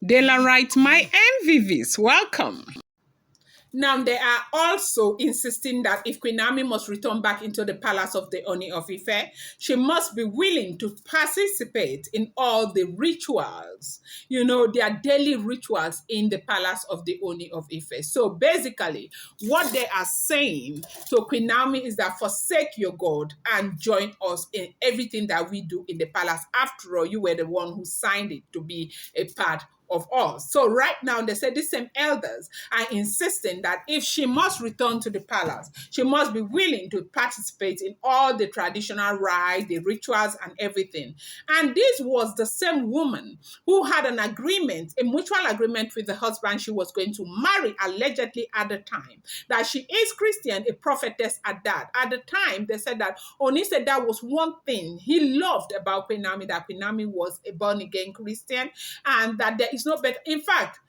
Daylight, my MVVs, welcome. Now, they are also insisting that if Queen Naomi must return back into the palace of the Ooni of Ife, she must be willing to participate in all the rituals, their daily rituals in the palace of the Ooni of Ife. So basically, what they are saying to Queen Naomi is that forsake your God and join us in everything that we do in the palace. After all, you were the one who signed it to be a part of us. So right now, they said these same elders are insisting that if she must return to the palace, she must be willing to participate in all the traditional rites, the rituals, and everything. And this was the same woman who had an agreement, a mutual agreement with the husband she was going to marry, allegedly at the time, that she is Christian, a prophetess at that. At the time, they said that Oni said that was one thing he loved about Queen Naomi, that Queen Naomi was a born-again Christian, and that there is no better. In fact,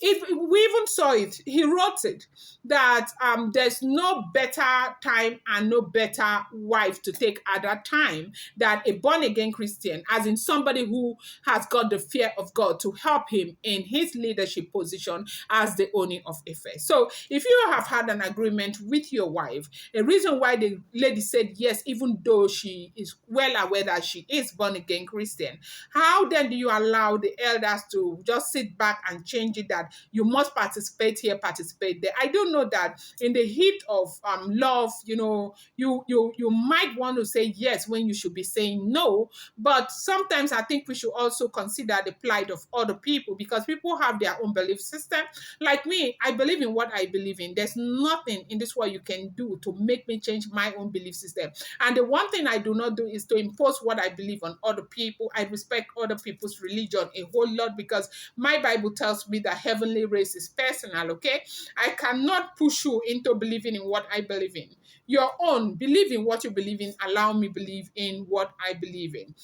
if we even saw it, he wrote it that there's no better time and no better wife to take at that time than a born again Christian, as in somebody who has got the fear of God to help him in his leadership position as the Ooni of Ife. So if you have had an agreement with your wife, a reason why the lady said yes, even though she is well aware that she is born again Christian, how then do you allow the elders to just sit back and change it that you must participate here, participate there? I don't know that in the heat of love, you might want to say yes when you should be saying no. But sometimes I think we should also consider the plight of other people, because people have their own belief system. Like me, I believe in what I believe in. There's nothing in this world you can do to make me change my own belief system. And the one thing I do not do is to impose what I believe on other people. I respect other people's religion a whole lot, because my Bible tells me that heavenly race is personal, okay? I cannot push you into believing in what I believe in. Your own, believe in what you believe in. Allow me believe in what I believe in.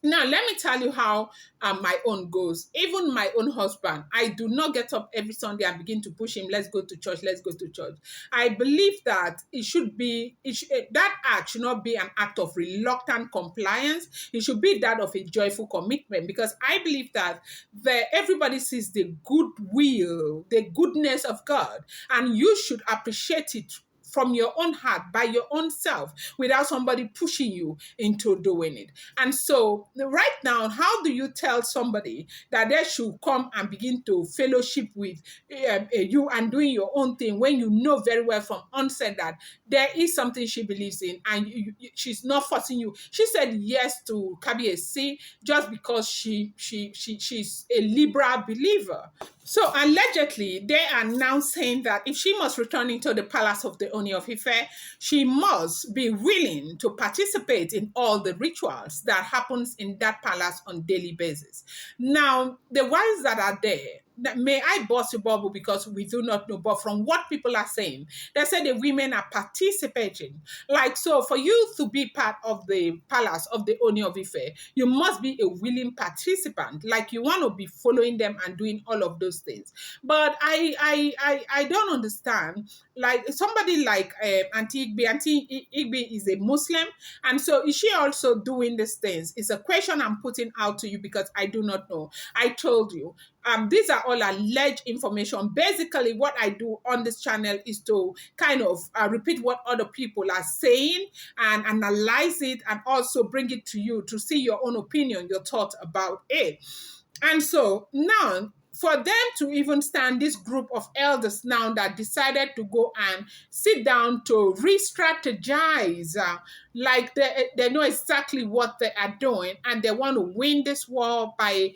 Now, let me tell you how my own goes. Even my own husband, I do not get up every Sunday and begin to push him, let's go to church, let's go to church. I believe that that act should not be an act of reluctant compliance. It should be that of a joyful commitment, because I believe that everybody sees the goodwill, the goodness of God, and you should appreciate it from your own heart, by your own self, without somebody pushing you into doing it. And so right now, how do you tell somebody that they should come and begin to fellowship with you and doing your own thing, when you know very well from onset that there is something she believes in, and she's not forcing you? She said yes to Kabi just because she's a liberal believer. So allegedly, they are now saying that if she must return into the palace of the Ooni of Ife, she must be willing to participate in all the rituals that happens in that palace on daily basis. Now, the ones that are there, may I burst your bubble because we do not know, but from what people are saying, they say the women are participating. Like, so for you to be part of the palace of the Ooni of Ife, you must be a willing participant. Like, you want to be following them and doing all of those things. But I don't understand. Like somebody like Auntie Igbe. Auntie Igbe is a Muslim, and so is she also doing these things? It's a question I'm putting out to you, because I do not know. I told you, these are all alleged information. Basically, what I do on this channel is to kind of repeat what other people are saying and analyze it, and also bring it to you to see your own opinion, your thoughts about it. And so now, for them to even stand, this group of elders now that decided to go and sit down to re-strategize, like they know exactly what they are doing, and they want to win this war by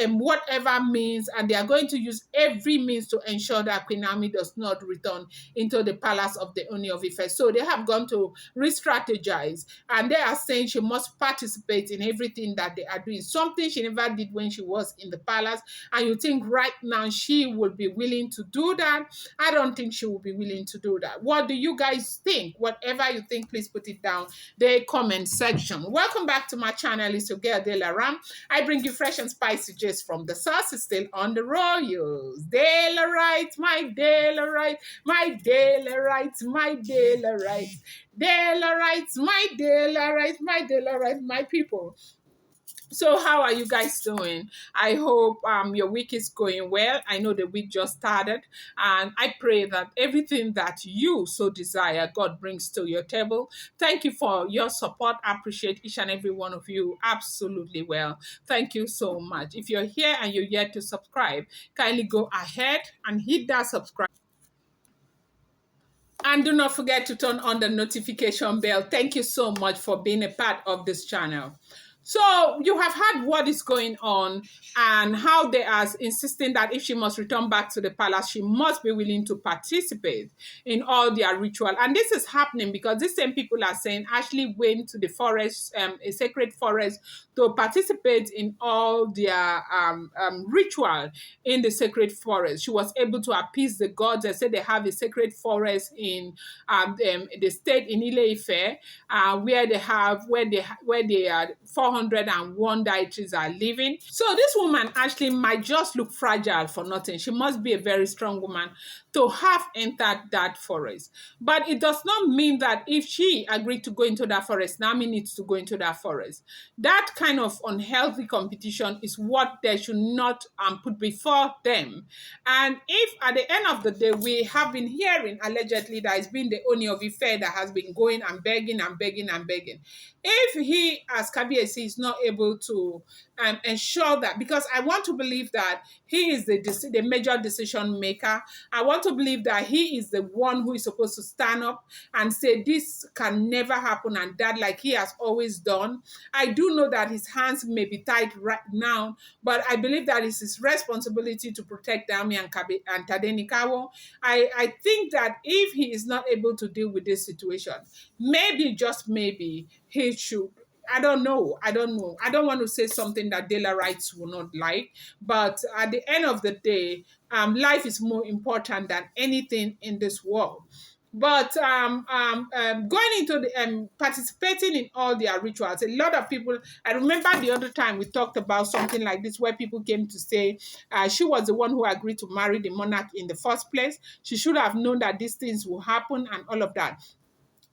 whatever means, and they are going to use every means to ensure that Queen Naomi does not return into the palace of the Ooni of Ife. So they have gone to re-strategize, and they are saying she must participate in everything that they are doing, something she never did when she was in the palace. And you think right now she will be willing to do that? I don't think she will be willing to do that. What do you guys think? Whatever you think, please put it down the comment section. Welcome back to my channel. It's your girl Dela Ram. I bring you fresh and spicy gist from the sauce is still on the royals. Dela right, my Dela right, my Dela right, my Dela right, Dela right, my Dela right, my Dela right, my people. So how are you guys doing? I hope your week is going well. I know the week just started, and I pray that everything that you so desire, God brings to your table. Thank you for your support. I appreciate each and every one of you absolutely well. Thank you so much. If you're here and you're yet to subscribe, kindly go ahead and hit that subscribe. And do not forget to turn on the notification bell. Thank you so much for being a part of this channel. So you have heard what is going on and how they are insisting that if she must return back to the palace, she must be willing to participate in all their ritual. And this is happening because these same people are saying Ashley went to the forest, a sacred forest, to participate in all their ritual in the sacred forest. She was able to appease the gods. They said they have a sacred forest in the state in Ile-Ife, where they are 401 deities are living. So this woman actually might just look fragile for nothing. She must be a very strong woman to have entered that forest. But it does not mean that if she agreed to go into that forest, Naomi needs to go into that forest. That kind of unhealthy competition is what they should not put before them. And if at the end of the day, we have been hearing allegedly that it's been the Ooni of Ife that has been going and begging and begging and begging. If he, as Kabiesi, is not able to ensure that, because I want to believe that he is the major decision maker. I want to believe that he is the one who is supposed to stand up and say this can never happen and that, like he has always done. I do know that his hands may be tied right now, but I believe that it's his responsibility to protect Naomi and Tadenikawo. I think that if he is not able to deal with this situation, maybe, just maybe, he should. I don't know. I don't know. I don't want to say something that Dela Rights will not like, but at the end of the day, life is more important than anything in this world. But going into the participating in all their rituals, a lot of people. I remember the other time we talked about something like this, where people came to say she was the one who agreed to marry the monarch in the first place. She should have known that these things will happen and all of that.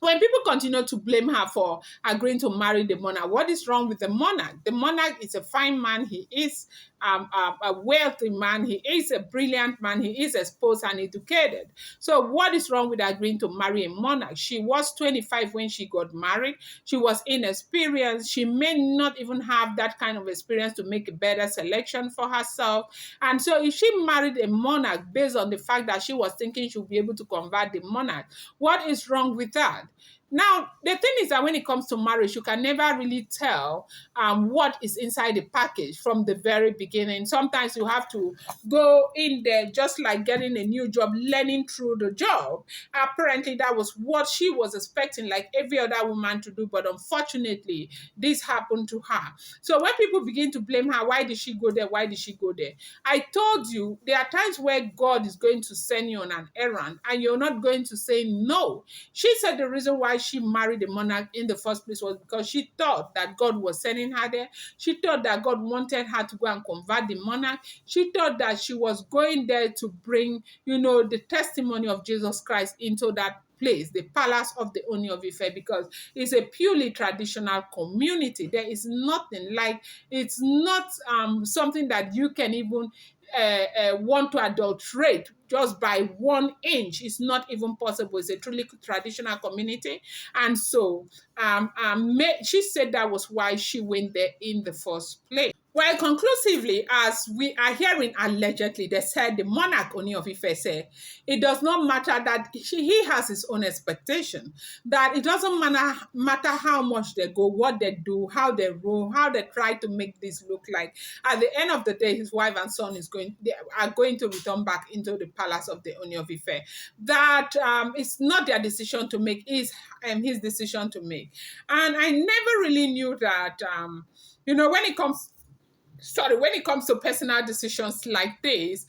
When people continue to blame her for agreeing to marry the monarch, what is wrong with the monarch? The monarch is a fine man. He is a wealthy man. He is a brilliant man. He is exposed and educated. So what is wrong with agreeing to marry a monarch? She was 25 when she got married. She was inexperienced. She may not even have that kind of experience to make a better selection for herself. And so if she married a monarch based on the fact that she was thinking she'll be able to convert the monarch, what is wrong with that? Now, the thing is that when it comes to marriage, you can never really tell what is inside the package from the very beginning. Sometimes you have to go in there just like getting a new job, learning through the job. Apparently, that was what she was expecting, like every other woman to do. But unfortunately, this happened to her. So when people begin to blame her, why did she go there? Why did she go there? I told you, there are times where God is going to send you on an errand and you're not going to say no. She said the reason why she married the monarch in the first place was because she thought that God was sending her there. She thought that God wanted her to go and convert the monarch. She thought that she was going there to bring, the testimony of Jesus Christ into that place, the palace of the Ooni of Ife, because it's a purely traditional community. There is nothing like, it's not something that you can even want to adulterate just by 1 inch. It's not even possible. It's a truly traditional community. And so she said that was why she went there in the first place. Well, conclusively, as we are hearing allegedly, they said the monarch Ooni of Ife said, it does not matter that he has his own expectation, that it doesn't matter how much they go, what they do, how they roll, how they try to make this look like. At the end of the day, his wife and son they are going to return back into the palace of the Ooni of Ife. That it's not their decision to make, it's his decision to make. And I never really knew that, when it comes to personal decisions like this,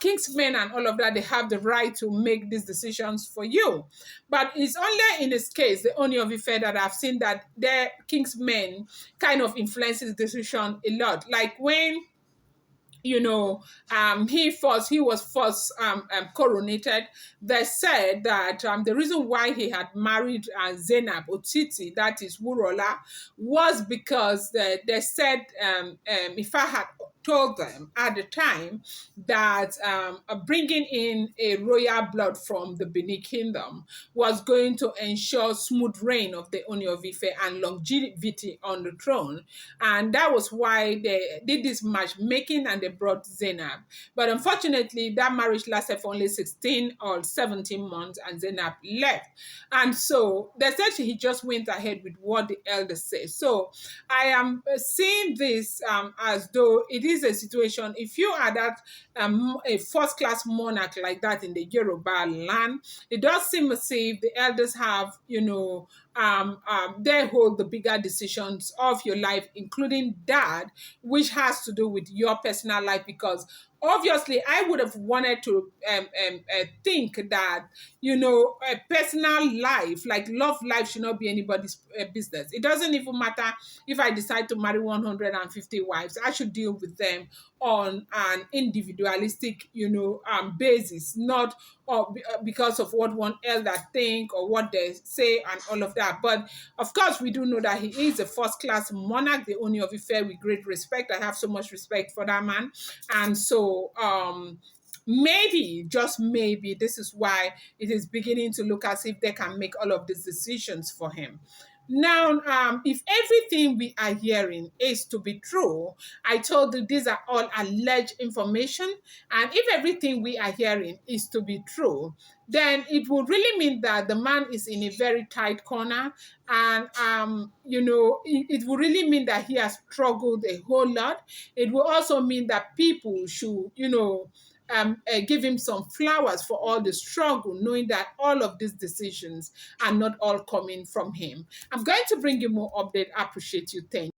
kingsmen and all of that, they have the right to make these decisions for you. But it's only in this case, the Ooni of Ife, that I've seen that their kingsmen kind of influences decision a lot. Like when he was first coronated. They said that the reason why he had married Zainab Otiti, that is Wurola, was because they said Ifa had told them at the time that bringing in a royal blood from the Benin Kingdom was going to ensure smooth reign of the Ooni of Ife and longevity on the throne. And that was why they did this matchmaking and they brought Zainab. But unfortunately, that marriage lasted for only 16 or 17 months and Zainab left. And so they said he just went ahead with what the elders say. So I am seeing this as though it is a situation. If you are that a first class monarch like that in the Yoruba land, it does seem as if the elders have, they hold the bigger decisions of your life, including that, which has to do with your personal life. Because obviously, I would have wanted to think that, a personal life, like love life, should not be anybody's business. It doesn't even matter if I decide to marry 150 wives, I should deal with them on an individualistic, basis, not because of what one elder think or what they say and all of that. But of course, we do know that he is a first class monarch, the Ooni of Ife, with great respect. I have so much respect for that man. And so, maybe, just maybe, this is why it is beginning to look as if they can make all of these decisions for him. Now, if everything we are hearing is to be true, I told you these are all alleged information, and if everything we are hearing is to be true, then it would really mean that the man is in a very tight corner, and it would really mean that he has struggled a whole lot. It will also mean that people should, give him some flowers for all the struggle, knowing that all of these decisions are not all coming from him. I'm going to bring you more update. I appreciate you. Thank you.